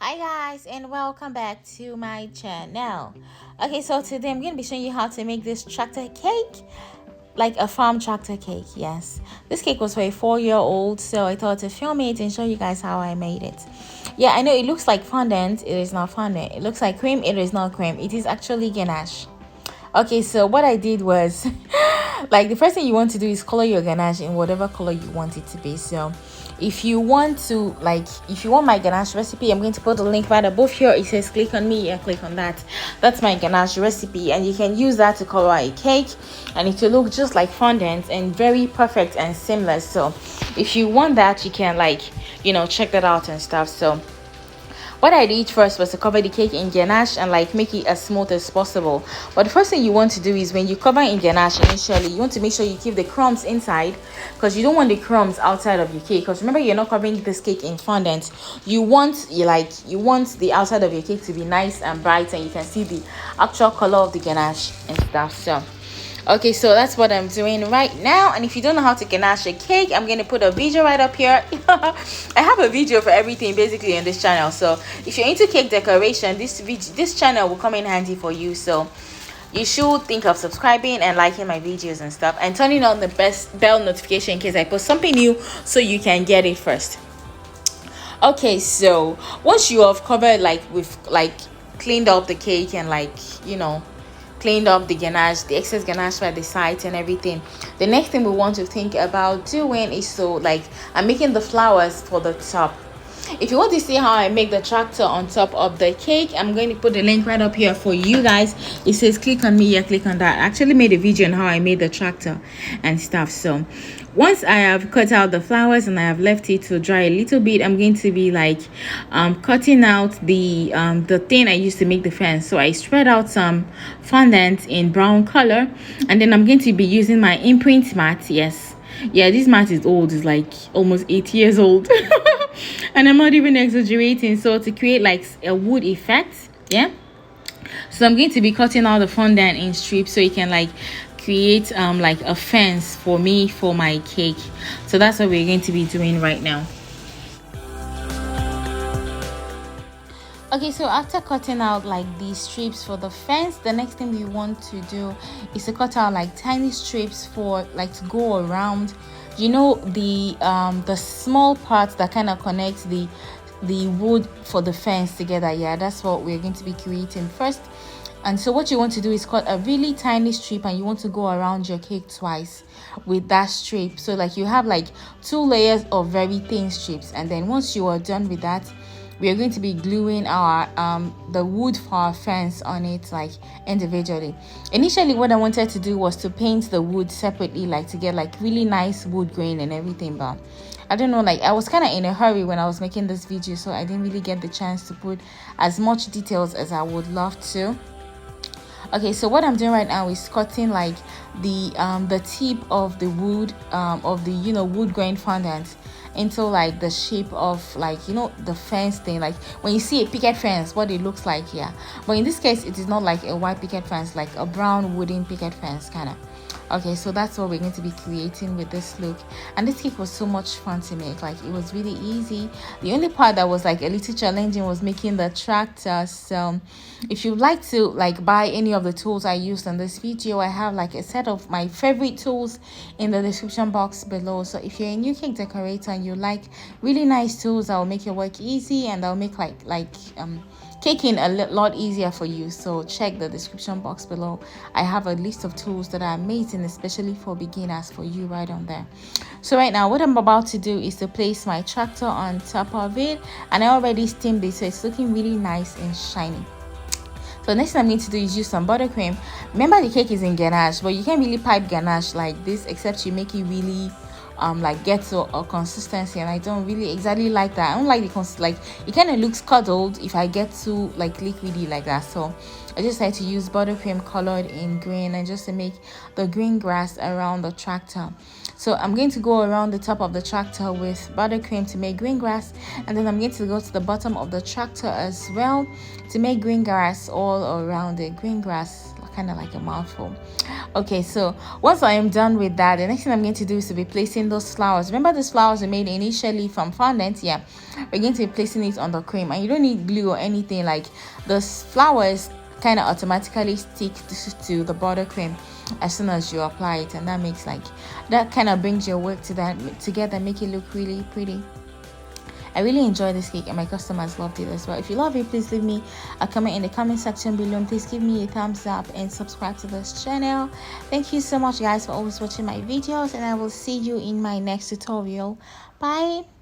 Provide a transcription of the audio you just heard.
Hi guys, and welcome back to my channel. Okay, so today I'm going to be showing you how to make this tractor cake, like a farm tractor cake. Yes, this cake was for a 4-year-old, so I thought to film it and show you guys how I made it. Yeah, I know it looks like fondant. It is not fondant. It looks like cream. It is not cream. It is actually ganache. Okay, so what I did was like the first thing you want to do is color your ganache in whatever color you want it to be. So if you want my ganache recipe, I'm going to put the link right above here. It says click on me. Yeah, click on that. That's my ganache recipe, and you can use that to color a cake and it will look just like fondant and very perfect and seamless. So if you want that, you can check that out and stuff. So what I did first was to cover the cake in ganache and make it as smooth as possible. But the first thing you want to do is when you cover in ganache initially, you want to make sure you keep the crumbs inside, because you don't want the crumbs outside of your cake. Because remember, you're not covering this cake in fondant. You want the outside of your cake to be nice and bright, and you can see the actual color of the ganache and stuff. So okay, so that's what I'm doing right now. And if you don't know how to ganache a cake, I'm going to put a video right up here. I have a video for everything basically on this channel. So if you're into cake decoration, this channel will come in handy for you. So you should think of subscribing and liking my videos and stuff, and turning on the bell notification in case I post something new, so you can get it first. Okay, so once you have covered cleaned up the cake and cleaned up the ganache, the excess ganache by the sides and everything, the next thing we want to think about doing is I'm making the flowers for the top. If you want to see how I make the tractor on top of the cake, I'm going to put the link right up here for you guys. It says click on me. Yeah, click on that. I actually made a video on how I made the tractor and stuff. So once I have cut out the flowers and I have left it to dry a little bit, I'm going to be cutting out the thing I used to make the fence. So I spread out some fondant in brown color, and then I'm going to be using my imprint mat. Yes, yeah, this mat is old. It's like almost 8 years old. And I'm not even exaggerating. So to create a wood effect, yeah, so I'm going to be cutting out the fondant in strips, so you can create a fence for me for my cake. So that's what we're going to be doing right now. Okay, so after cutting out these strips for the fence, the next thing we want to do is to cut out tiny strips for to go around, the small parts that kind of connect the wood for the fence together. Yeah, that's what we're going to be creating first. And so what you want to do is cut a really tiny strip, and you want to go around your cake twice with that strip. So you have 2 layers of very thin strips, and then once you are done with that, we are going to be gluing our the wood for our fence on it individually. Initially, what I wanted to do was to paint the wood separately, to get really nice wood grain and everything, but I don't know, I was kind of in a hurry when I was making this video, so I didn't really get the chance to put as much details as I would love to. Okay, so what I'm doing right now is cutting the tip of the wood of the wood grain fondant into the shape of the fence thing, when you see a picket fence, what it looks like. Yeah, but in this case it is not a white picket fence, a brown wooden picket fence kind of. Okay, so that's what we're going to be creating with this look. And this cake was so much fun to make. It was really easy. The only part that was a little challenging was making the tractor. So if you'd like to buy any of the tools I used in this video, I have a set of my favorite tools in the description box below. So if you're a new cake decorator and you like really nice tools that will make your work easy, and that will make caking a lot easier for you, so check the description box below. I have a list of tools that are amazing, especially for beginners, for you right on there. So right now what I'm about to do is to place my tractor on top of it, and I already steamed it, so it's looking really nice and shiny. So next thing I'm going to do is use some buttercream. Remember, the cake is in ganache, but you can't really pipe ganache like this except you make it really get to a consistency, and I don't really exactly like that. I don't like the it kind of looks cuddled if I get too liquidy like that. So I just like to use buttercream colored in green, and just to make the green grass around the tractor. So I'm going to go around the top of the tractor with buttercream to make green grass, and then I'm going to go to the bottom of the tractor as well to make green grass all around it. Green grass kind of like a mouthful. Okay, so once I am done with that, the next thing I'm going to do is to be placing those flowers. Remember, those flowers were made initially from fondant. Yeah, we're going to be placing it on the cream, and you don't need glue or anything. Like, those flowers kind of automatically stick to the butter cream as soon as you apply it, and that makes like, that kind of brings your work together, make it look really pretty. I really enjoy this cake and my customers loved it as well. If you love it, please leave me a comment in the comment section below, and please give me a thumbs up and subscribe to this channel. Thank you so much, guys, for always watching my videos, and I will see you in my next tutorial. Bye.